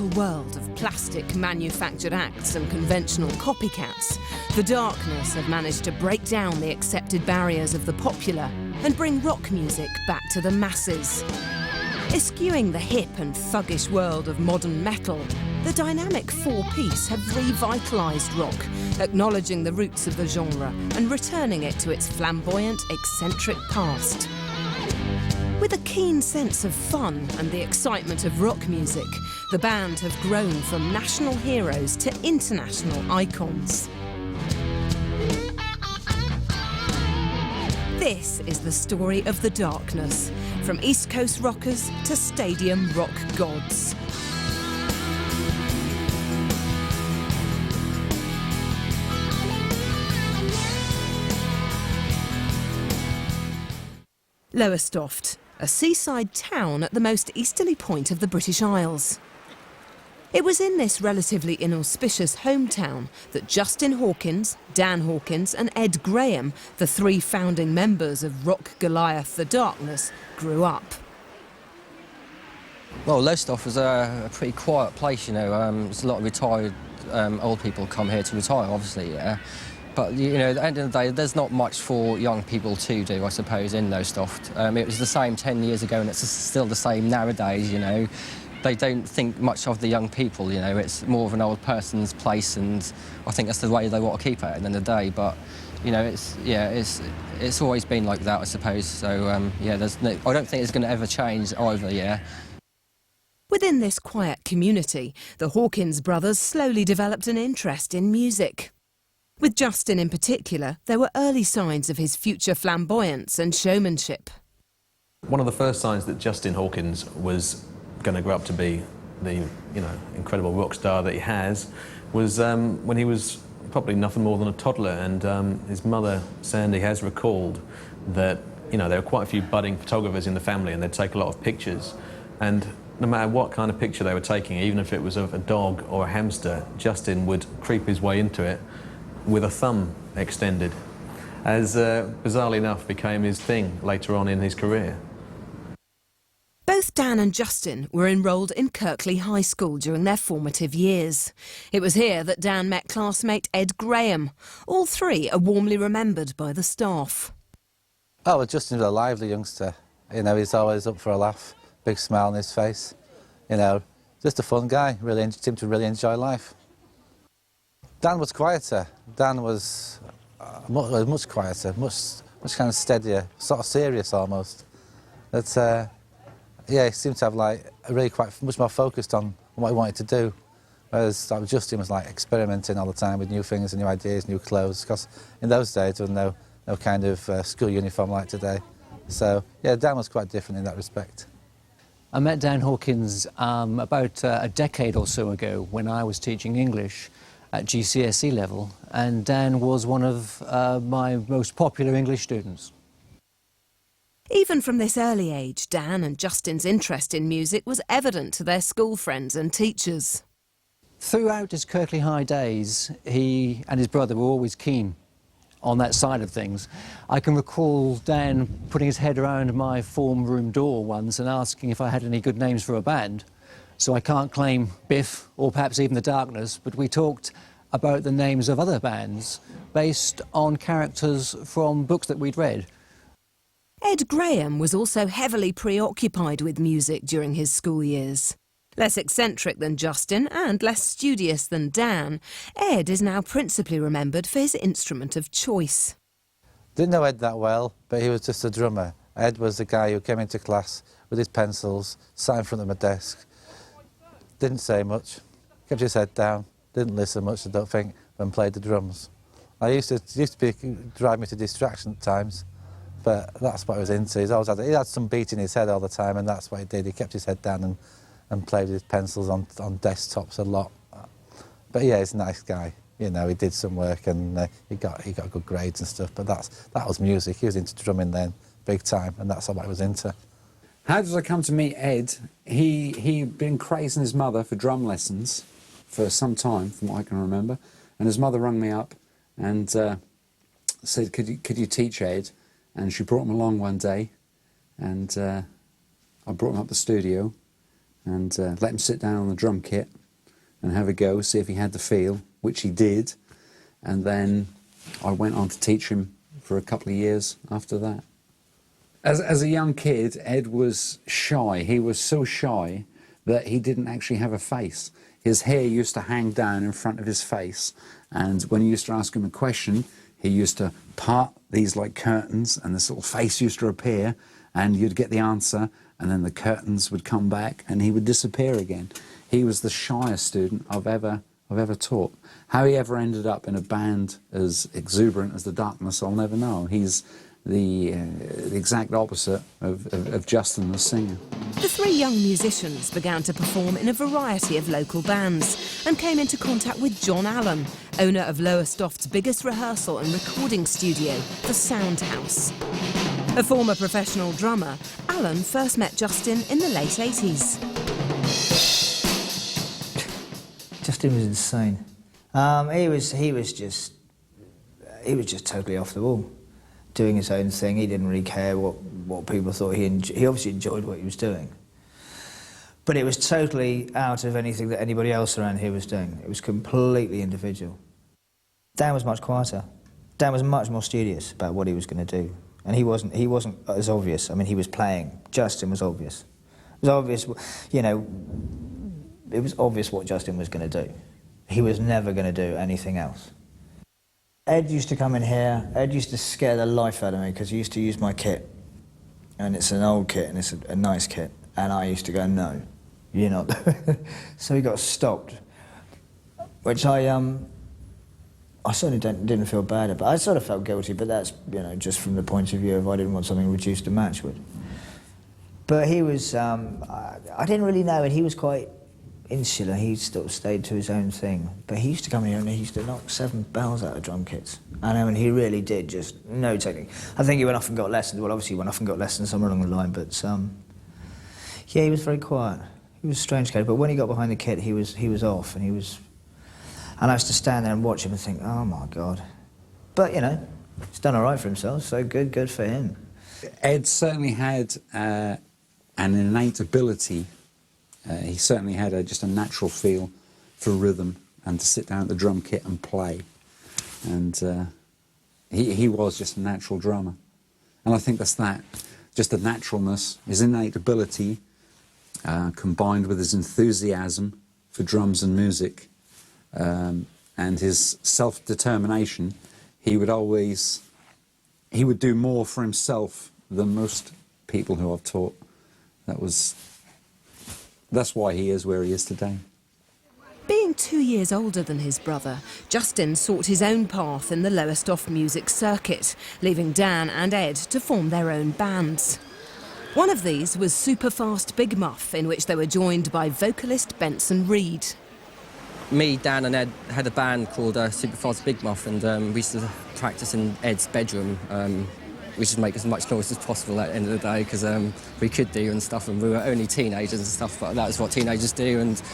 a world of plastic manufactured acts and conventional copycats, the Darkness have managed to break down the accepted barriers of the popular and bring rock music back to the masses. Eschewing the hip and thuggish world of modern metal, the dynamic four-piece have revitalised rock, acknowledging the roots of the genre and returning it to its flamboyant, eccentric past. With a keen sense of fun and the excitement of rock music, the band have grown from national heroes to international icons. This is the story of the Darkness, from East Coast rockers to stadium rock gods. Lowestoft, a seaside town at the most easterly point of the British Isles. It was in this relatively inauspicious hometown that Justin Hawkins, Dan Hawkins and Ed Graham, the three founding members of Rock Goliath the Darkness, grew up. Well, Lowestoft was a pretty quiet place, you know. There's a lot of retired old people come here to retire, obviously, yeah. But, you know, at the end of the day, there's not much for young people to do, I suppose, in Lowestoft. It was the same 10 years ago and it's still the same nowadays, you know. They don't think much of the young people, you know. It's more of an old person's place and I think that's the way they want to keep it at the end of the day. But, you know, it's always been like that, I suppose. So, yeah, I don't think it's going to ever change either, yeah. Within this quiet community, the Hawkins brothers slowly developed an interest in music. With Justin in particular, there were early signs of his future flamboyance and showmanship. One of the first signs that Justin Hawkins was going to grow up to be the, you know, incredible rock star that he has was when he was probably nothing more than a toddler, and his mother, Sandy, has recalled that, you know, there were quite a few budding photographers in the family and they'd take a lot of pictures, and no matter what kind of picture they were taking, even if it was of a dog or a hamster, Justin would creep his way into it with a thumb extended, as bizarrely enough became his thing later on in his career. Both Dan and Justin were enrolled in Kirkley High School during their formative years. It was here that Dan met classmate Ed Graham. All three are warmly remembered by the staff. Oh, well, Justin was a lively youngster. You know, he's always up for a laugh, big smile on his face. You know, just a fun guy, really seemed to really enjoy life. Dan was quieter. Dan was much quieter, much kind of steadier, sort of serious almost. But yeah, he seemed to have like really quite much more focused on what he wanted to do, whereas Justin was like experimenting all the time with new things and new ideas, new clothes. Because in those days there was no kind of school uniform like today. So yeah, Dan was quite different in that respect. I met Dan Hawkins about a decade or so ago when I was teaching English at GCSE level, and Dan was one of my most popular English students. Even from this early age, Dan and Justin's interest in music was evident to their school friends and teachers. Throughout his Kirkley High days, he and his brother were always keen on that side of things. I can recall Dan putting his head around my form room door once and asking if I had any good names for a band. So I can't claim Biff or perhaps even the Darkness, but we talked about the names of other bands based on characters from books that we'd read. Ed Graham was also heavily preoccupied with music during his school years. Less eccentric than Justin and less studious than Dan, Ed is now principally remembered for his instrument of choice. Didn't know Ed that well, but he was just a drummer. Ed was the guy who came into class with his pencils, sat in front of my desk, didn't say much, kept his head down, didn't listen much, I don't think, and played the drums. It used to drive me to distraction at times, but that's what I was into. He had some beat in his head all the time, and that's what he did. He kept his head down and played with his pencils on desktops a lot. But yeah, he's a nice guy. You know, he did some work and he got good grades and stuff, but that was music. He was into drumming then, big time, and that's what I was into. How did I come to meet Ed? He'd been crazing his mother for drum lessons for some time, from what I can remember, and his mother rang me up and said, could you teach Ed? And she brought him along one day, and I brought him up the studio and let him sit down on the drum kit. and have a go, see if he had the feel, which he did. And then I went on to teach him for a couple of years after that. As a young kid, Ed was shy. He was so shy that he didn't actually have a face. His hair used to hang down in front of his face, and when you used to ask him a question, he used to part these like curtains, and this little face used to appear, and you'd get the answer, and then the curtains would come back, and he would disappear again. He was the shyest student I've ever taught. How he ever ended up in a band as exuberant as the Darkness, I'll never know. He's the exact opposite of Justin, the singer. The three young musicians began to perform in a variety of local bands and came into contact with John Allen, owner of Lowestoft's biggest rehearsal and recording studio, the Sound House. A former professional drummer, Allen first met Justin in the late 80s. Justin was insane. He was just totally off the wall, doing his own thing. He didn't really care what people thought. He obviously enjoyed what he was doing, but it was totally out of anything that anybody else around here was doing. It was completely individual. Dan was much quieter. Dan was much more studious about what he was going to do, and he wasn't as obvious. I mean, he was playing. Justin was obvious. It was obvious, you know. It was obvious what Justin was going to do. He was never going to do anything else. Ed used to come in here. Ed used to scare the life out of me because he used to use my kit. And it's an old kit and it's a nice kit. And I used to go, no, you're not. So he got stopped, which I certainly didn't feel bad about. I sort of felt guilty, but that's, you know, just from the point of view of I didn't want something reduced to match with. But he was, I didn't really know, and he was quite insular. He still stayed to his own thing, but he used to come here and he used to knock 7 bells out of drum kits. I know, and he really did, just no technique. I think he went off and got lessons. Well, obviously he went off and got lessons somewhere along the line, but yeah, he was very quiet. He was a strange kid, but when he got behind the kit, he was off, and I used to stand there and watch him and think, oh my God. But you know, he's done all right for himself, so good for him. Ed certainly had an innate ability. He certainly had just a natural feel for rhythm and to sit down at the drum kit and play. And he was just a natural drummer. And I think that's that, just the naturalness, his innate ability, combined with his enthusiasm for drums and music, and his self-determination. He would do more for himself than most people who I've taught. That's why he is where he is today. Being 2 years older than his brother, Justin sought his own path in the Lowestoft music circuit, leaving Dan and Ed to form their own bands. One of these was Superfast Big Muff, in which they were joined by vocalist Benson Reed. Me, Dan and Ed had a band called Superfast Big Muff, and we used to practice in Ed's bedroom. We should make as much noise as possible at the end of the day, because we could do and stuff, and we were only teenagers and stuff, but that was what teenagers do. And